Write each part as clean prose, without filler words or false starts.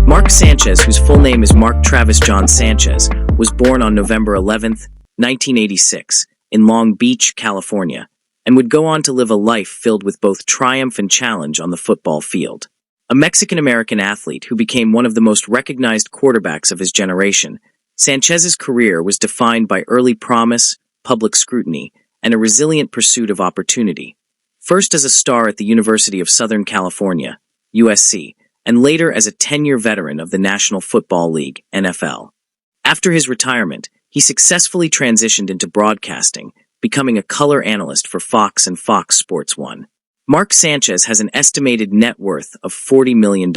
Mark Sanchez, whose full name is Mark Travis John Sanchez, was born on November 11, 1986, in Long Beach, California, and would go on to live a life filled with both triumph and challenge on the football field. A Mexican-American athlete who became one of the most recognized quarterbacks of his generation, Sanchez's career was defined by early promise, public scrutiny, and a resilient pursuit of opportunity. First as a star at the University of Southern California, USC, and later as a 10-year veteran of the National Football League, NFL. After his retirement, he successfully transitioned into broadcasting, becoming a color analyst for Fox and Fox Sports 1. Mark Sanchez has an estimated net worth of $40 million.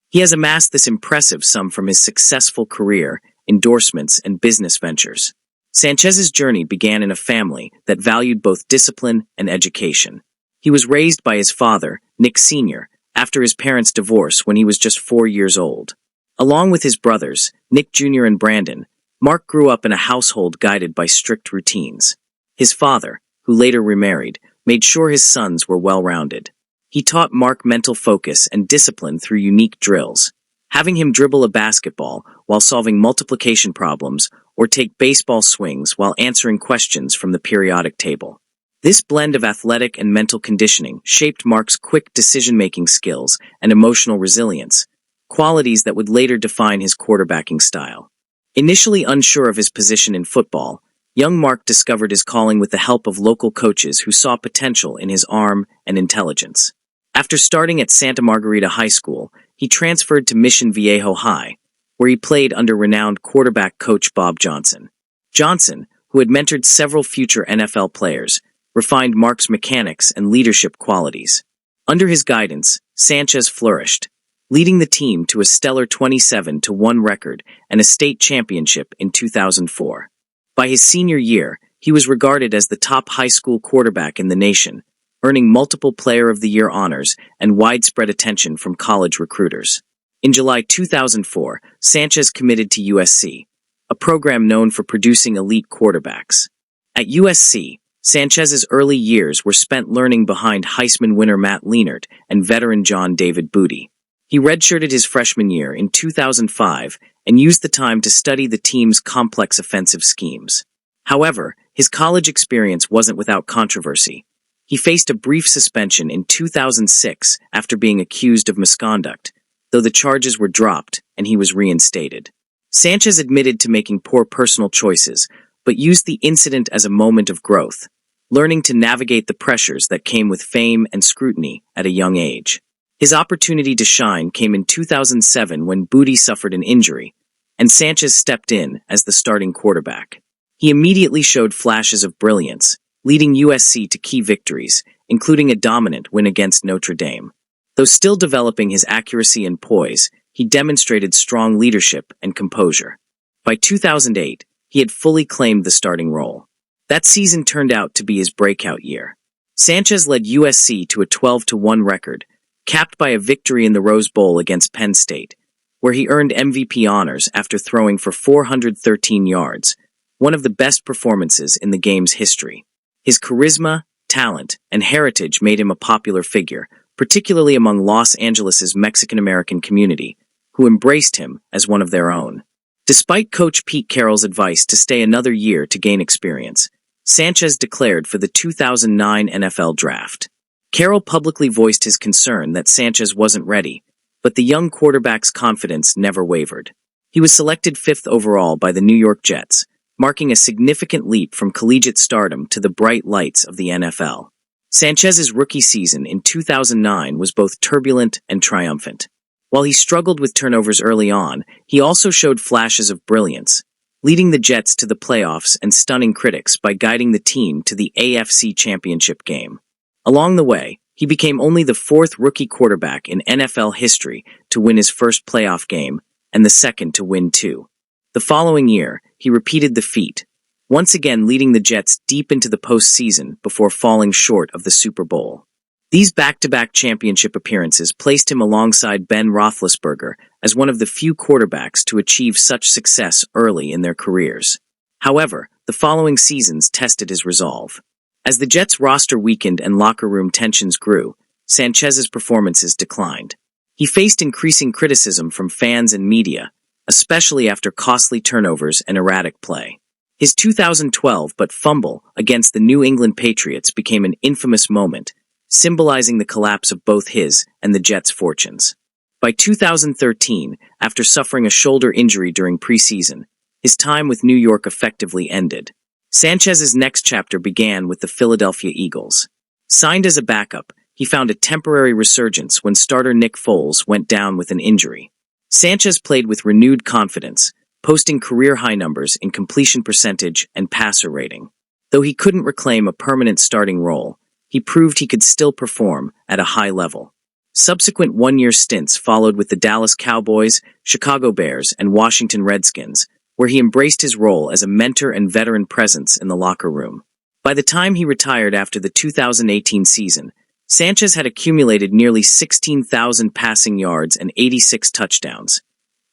He has amassed this impressive sum from his successful career, endorsements, and business ventures. Sanchez's journey began in a family that valued both discipline and education. He was raised by his father, Nick Sr., after his parents' divorce when he was just 4 years old. Along with his brothers, Nick Jr. and Brandon, Mark grew up in a household guided by strict routines. His father, who later remarried, made sure his sons were well-rounded. He taught Mark mental focus and discipline through unique drills, having him dribble a basketball while solving multiplication problems or take baseball swings while answering questions from the periodic table. This blend of athletic and mental conditioning shaped Mark's quick decision-making skills and emotional resilience, qualities that would later define his quarterbacking style. Initially unsure of his position in football, young Mark discovered his calling with the help of local coaches who saw potential in his arm and intelligence. After starting at Santa Margarita High School, he transferred to Mission Viejo High, where he played under renowned quarterback coach Bob Johnson. Johnson, who had mentored several future NFL players, refined Mark's mechanics and leadership qualities. Under his guidance, Sanchez flourished, leading the team to a stellar 27-1 record and a state championship in 2004. By his senior year, he was regarded as the top high school quarterback in the nation, earning multiple Player of the Year honors and widespread attention from college recruiters. In July 2004, Sanchez committed to USC, a program known for producing elite quarterbacks. At USC, Sanchez's early years were spent learning behind Heisman winner Matt Leinart and veteran John David Booty. He redshirted his freshman year in 2005 and used the time to study the team's complex offensive schemes. However, his college experience wasn't without controversy. He faced a brief suspension in 2006 after being accused of misconduct, though the charges were dropped and he was reinstated. Sanchez admitted to making poor personal choices, but used the incident as a moment of growth, learning to navigate the pressures that came with fame and scrutiny at a young age. His opportunity to shine came in 2007 when Booty suffered an injury, and Sanchez stepped in as the starting quarterback. He immediately showed flashes of brilliance, leading USC to key victories, including a dominant win against Notre Dame. Though still developing his accuracy and poise, he demonstrated strong leadership and composure. By 2008, he had fully claimed the starting role. That season turned out to be his breakout year. Sanchez led USC to a 12-1 record, capped by a victory in the Rose Bowl against Penn State, where he earned MVP honors after throwing for 413 yards, one of the best performances in the game's history. His charisma, talent, and heritage made him a popular figure, particularly among Los Angeles' Mexican-American community, who embraced him as one of their own. Despite Coach Pete Carroll's advice to stay another year to gain experience, Sanchez declared for the 2009 NFL Draft. Carroll publicly voiced his concern that Sanchez wasn't ready, but the young quarterback's confidence never wavered. He was selected 5th overall by the New York Jets, marking a significant leap from collegiate stardom to the bright lights of the NFL. Sanchez's rookie season in 2009 was both turbulent and triumphant. While he struggled with turnovers early on, he also showed flashes of brilliance, leading the Jets to the playoffs and stunning critics by guiding the team to the AFC Championship game. Along the way, he became only the 4th rookie quarterback in NFL history to win his first playoff game and the second to win 2. The following year, he repeated the feat, once again leading the Jets deep into the postseason before falling short of the Super Bowl. These back-to-back championship appearances placed him alongside Ben Roethlisberger as one of the few quarterbacks to achieve such success early in their careers. However, the following seasons tested his resolve. As the Jets' roster weakened and locker room tensions grew, Sanchez's performances declined. He faced increasing criticism from fans and media, especially after costly turnovers and erratic play. His 2012 fumble against the New England Patriots became an infamous moment, symbolizing the collapse of both his and the Jets' fortunes. By 2013, after suffering a shoulder injury during preseason, his time with New York effectively ended. Sanchez's next chapter began with the Philadelphia Eagles. Signed as a backup, he found a temporary resurgence when starter Nick Foles went down with an injury. Sanchez played with renewed confidence, posting career-high numbers in completion percentage and passer rating. Though he couldn't reclaim a permanent starting role, he proved he could still perform at a high level. Subsequent one-year stints followed with the Dallas Cowboys, Chicago Bears, and Washington Redskins, where he embraced his role as a mentor and veteran presence in the locker room. By the time he retired after the 2018 season, Sanchez had accumulated nearly 16,000 passing yards and 86 touchdowns,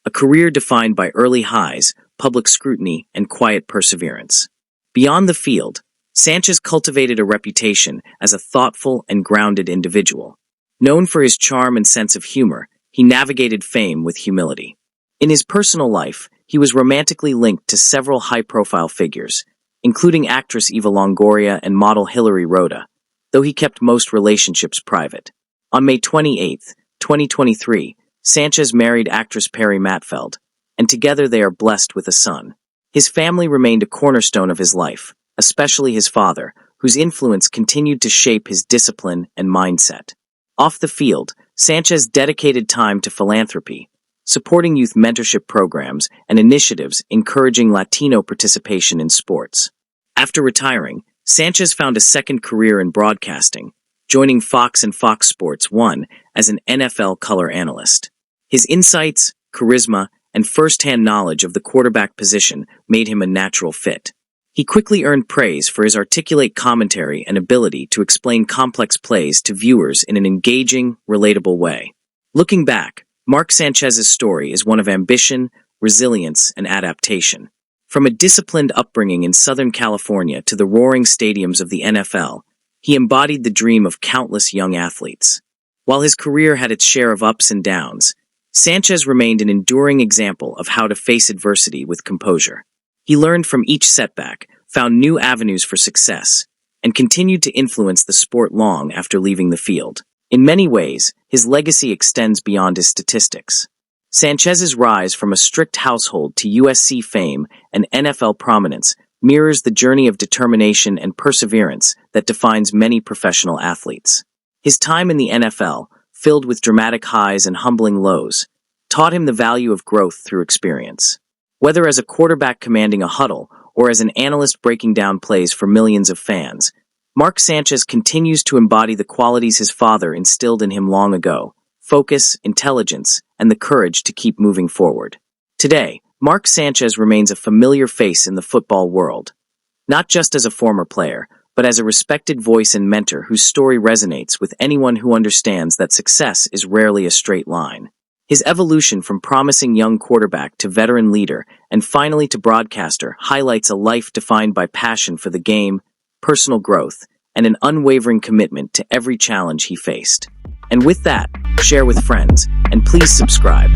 a career defined by early highs, public scrutiny, and quiet perseverance. Beyond the field, Sanchez cultivated a reputation as a thoughtful and grounded individual. Known for his charm and sense of humor, he navigated fame with humility. In his personal life, he was romantically linked to several high-profile figures, including actress Eva Longoria and model Hillary Rhoda, though he kept most relationships private. On May 28, 2023, Sanchez married actress Perry Matfeld, and together they are blessed with a son. His family remained a cornerstone of his life, especially his father, whose influence continued to shape his discipline and mindset. Off the field, Sanchez dedicated time to philanthropy, supporting youth mentorship programs and initiatives encouraging Latino participation in sports. After retiring, Sanchez found a second career in broadcasting, joining Fox and Fox Sports 1 as an NFL color analyst. His insights, charisma, and first-hand knowledge of the quarterback position made him a natural fit. He quickly earned praise for his articulate commentary and ability to explain complex plays to viewers in an engaging, relatable way. Looking back, Mark Sanchez's story is one of ambition, resilience, and adaptation. From a disciplined upbringing in Southern California to the roaring stadiums of the NFL, he embodied the dream of countless young athletes. While his career had its share of ups and downs, Sanchez remained an enduring example of how to face adversity with composure. He learned from each setback, found new avenues for success, and continued to influence the sport long after leaving the field. In many ways, his legacy extends beyond his statistics. Sanchez's rise from a strict household to USC fame and NFL prominence mirrors the journey of determination and perseverance that defines many professional athletes. His time in the NFL, filled with dramatic highs and humbling lows, taught him the value of growth through experience. Whether as a quarterback commanding a huddle or as an analyst breaking down plays for millions of fans, Mark Sanchez continues to embody the qualities his father instilled in him long ago: focus, intelligence, and the courage to keep moving forward. Today, Mark Sanchez remains a familiar face in the football world, not just as a former player, but as a respected voice and mentor whose story resonates with anyone who understands that success is rarely a straight line. His evolution from promising young quarterback to veteran leader and finally to broadcaster highlights a life defined by passion for the game, personal growth, and an unwavering commitment to every challenge he faced. And with that, share with friends, and please subscribe.